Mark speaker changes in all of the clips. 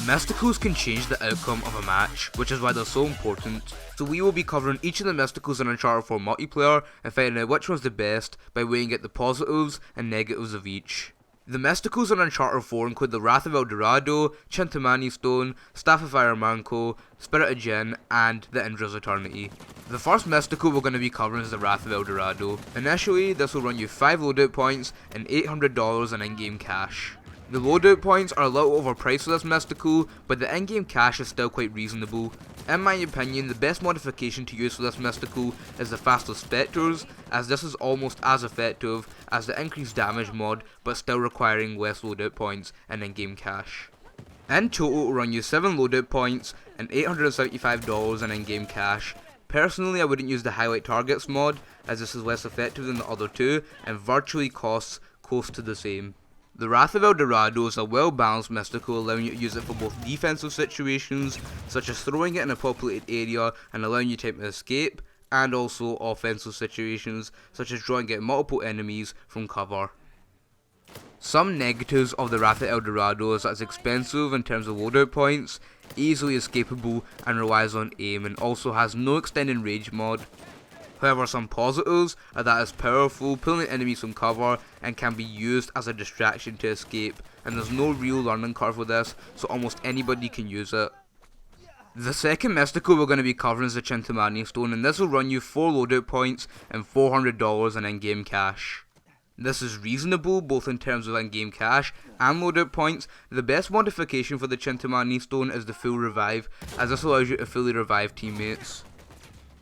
Speaker 1: Mesticles can change the outcome of a match, which is why they're so important. So we will be covering each of the Mesticles in Uncharted 4 multiplayer and finding out which one's the best by weighing out the positives and negatives of each. The Mesticles in Uncharted 4 include the Wrath of El Dorado, Cintamani Stone, Staff of Ayar Manco, Spirit of Djinn, and the Indras Eternity. The first Mesticle we're going to be covering is the Wrath of El Dorado. Initially, this will run you 5 loadout points and $800 in in-game cash. The loadout points are a little overpriced for this Mesticle, but the in-game cash is still quite reasonable. In my opinion, the best modification to use for this Mesticle is the Faster Spectres, as this is almost as effective as the increased damage mod, but still requiring less loadout points and in-game cash. In total, it will run you 7 loadout points and $875 in in-game cash. Personally, I wouldn't use the Highlight Targets mod, as this is less effective than the other two, and virtually costs close to the same. The Wrath of El Dorado is a well-balanced Mesticle, allowing you to use it for both defensive situations, such as throwing it in a populated area and allowing you time to escape, and also offensive situations, such as drawing out multiple enemies from cover. Some negatives of the Wrath of El Dorado is that it's expensive in terms of loadout points, easily escapable and relies on aim, and also has no extended range mod. However, some positives are that it's powerful, pulling enemies from cover, and can be used as a distraction to escape, and there's no real learning curve with this, so almost anybody can use it. The second Mesticle we're going to be covering is the Cintamani Stone, and this will run you 4 loadout points and $400 in in-game cash. This is reasonable both in terms of in-game cash and loadout points. The best modification for the Cintamani Stone is the full revive, as this allows you to fully revive teammates.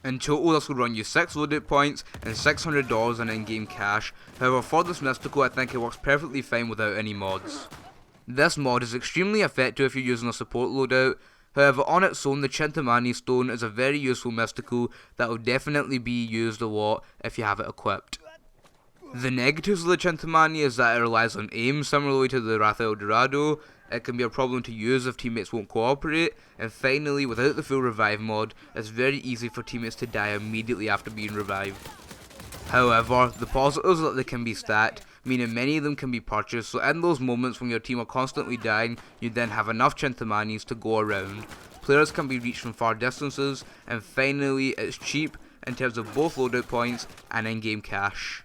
Speaker 1: In total, this will run you 6 loadout points and $600 in in-game cash. However, for this Mesticle, I think it works perfectly fine without any mods. This mod is extremely effective if you're using a support loadout. However, on its own, the Cintamani Stone is a very useful Mesticle that will definitely be used a lot if you have it equipped. The negatives of the Cintamani is that it relies on aim, similarly to the Wrath of El Dorado. It can be a problem to use if teammates won't cooperate, and finally, without the full revive mod, it's very easy for teammates to die immediately after being revived. However, the positives are that they can be stacked, meaning many of them can be purchased, so in those moments when your team are constantly dying, you then have enough Cintamanis to go around. Players can be reached from far distances, and finally, it's cheap in terms of both loadout points and in-game cash.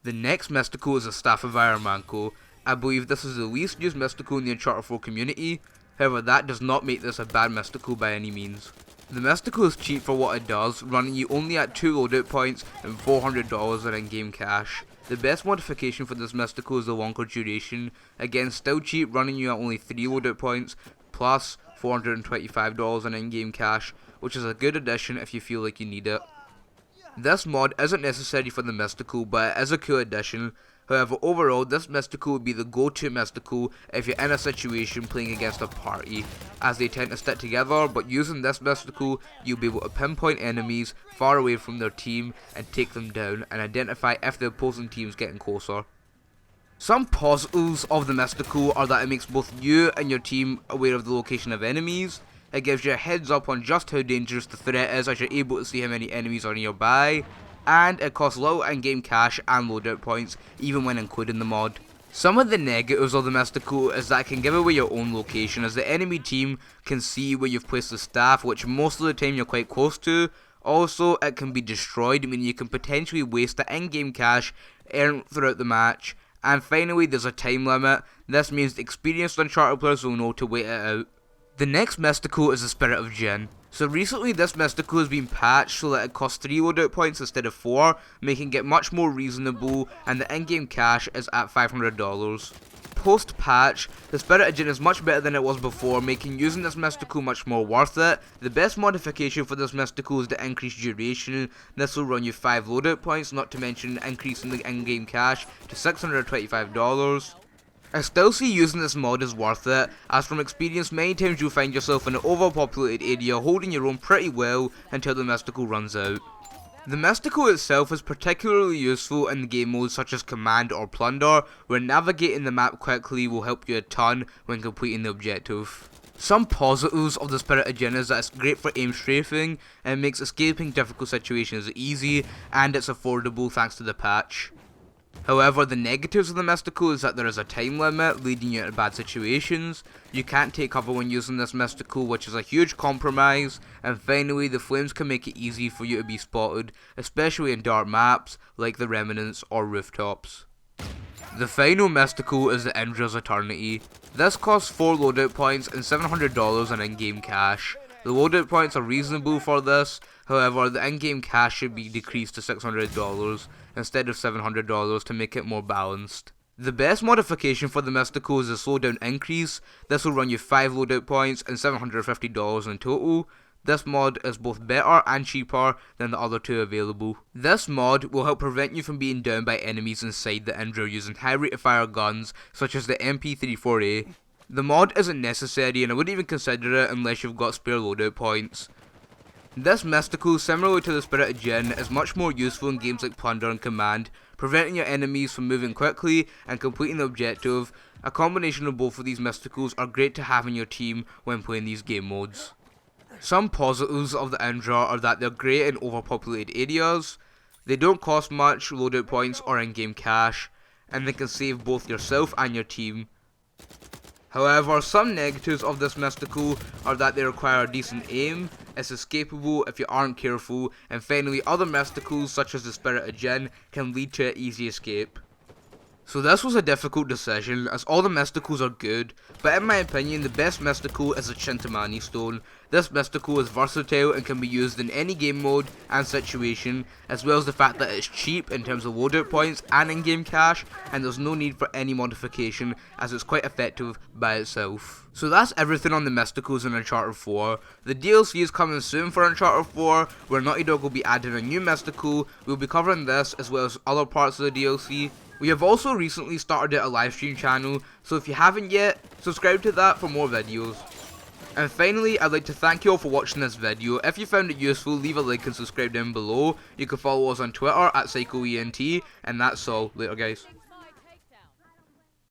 Speaker 1: The next Mesticle is the Staff of Ayar Manco. I believe this is the least used Mesticle in the Uncharted 4 community, however that does not make this a bad Mesticle by any means. The Mesticle is cheap for what it does, running you only at 2 loadout points and $400 in in-game cash. The best modification for this Mesticle is the longer duration, again still cheap, running you at only 3 loadout points plus $425 in in-game cash, which is a good addition if you feel like you need it. This mod isn't necessary for the Mesticle, but it is a cool addition. However, overall, this Mesticle would be the go-to Mesticle if you're in a situation playing against a party, as they tend to stick together, but using this Mesticle, you'll be able to pinpoint enemies far away from their team and take them down, and identify if the opposing team is getting closer. Some positives of the Mesticle are that it makes both you and your team aware of the location of enemies. It gives you a heads up on just how dangerous the threat is, as you're able to see how many enemies are nearby, and it costs little in-game cash and loadout points, even when including the mod. Some of the negatives of the Mesticle is that it can give away your own location, as the enemy team can see where you've placed the staff, which most of the time you're quite close to. Also, it can be destroyed, meaning you can potentially waste the in-game cash earned throughout the match. And finally, there's a time limit. This means experienced Uncharted players will know to wait it out. The next Mesticle is the Spirit of Djinn. So recently this Mesticle has been patched so that it costs 3 loadout points instead of 4, making it much more reasonable, and the in-game cash is at $500. Post patch, the Spirit of Djinn is much better than it was before, making using this Mesticle much more worth it. The best modification for this Mesticle is the increased duration. This will run you 5 loadout points, not to mention increasing the in-game cash to $625. I still see using this mod is worth it, as from experience many times you'll find yourself in an overpopulated area holding your own pretty well until the Mesticle runs out. The Mesticle itself is particularly useful in game modes such as Command or Plunder, where navigating the map quickly will help you a ton when completing the objective. Some positives of the Spirit of Djinn is that it's great for aim strafing, and makes escaping difficult situations easy, and it's affordable thanks to the patch. However, the negatives of the mystical is that there is a time limit, leading you into bad situations. You can't take cover when using this mystical, which is a huge compromise. And finally, the flames can make it easy for you to be spotted, especially in dark maps like the Remnants or rooftops. The final mystical is the Indras Eternity. This costs 4 loadout points and $700 in in-game cash. The loadout points are reasonable for this, however the in-game cash should be decreased to $600 instead of $700 to make it more balanced. The best modification for the mystical is the slowdown increase. This will run you 5 loadout points and $750 in total. This mod is both better and cheaper than the other two available. This mod will help prevent you from being downed by enemies inside the Indra using high rate of fire guns such as the MP34A. The mod isn't necessary and I wouldn't even consider it unless you've got spare loadout points. This mystical, similar to the Spirit of Djinn, is much more useful in games like Plunder and Command, preventing your enemies from moving quickly and completing the objective. A combination of both of these mysticals are great to have in your team when playing these game modes. Some positives of the Indra are that they're great in overpopulated areas, they don't cost much loadout points or in-game cash, and they can save both yourself and your team. However, some negatives of this mystical are that they require a decent aim, it's escapable if you aren't careful, and finally other mysticals such as the Spirit of Djinn can lead to an easy escape. So this was a difficult decision as all the mysticals are good, but in my opinion the best mystical is the Cintamani Stone. This mystical is versatile and can be used in any game mode and situation, as well as the fact that it's cheap in terms of loadout points and in-game cash, and there's no need for any modification as it's quite effective by itself. So that's everything on the mysticals in Uncharted 4. The DLC is coming soon for Uncharted 4, where Naughty Dog will be adding a new mystical. We'll be covering this as well as other parts of the DLC. We have also recently started a livestream channel, so if you haven't yet, subscribe to that for more videos. And finally, I'd like to thank you all for watching this video. If you found it useful, leave a like and subscribe down below. You can follow us on Twitter at PsychoEnt, and that's all. Later guys.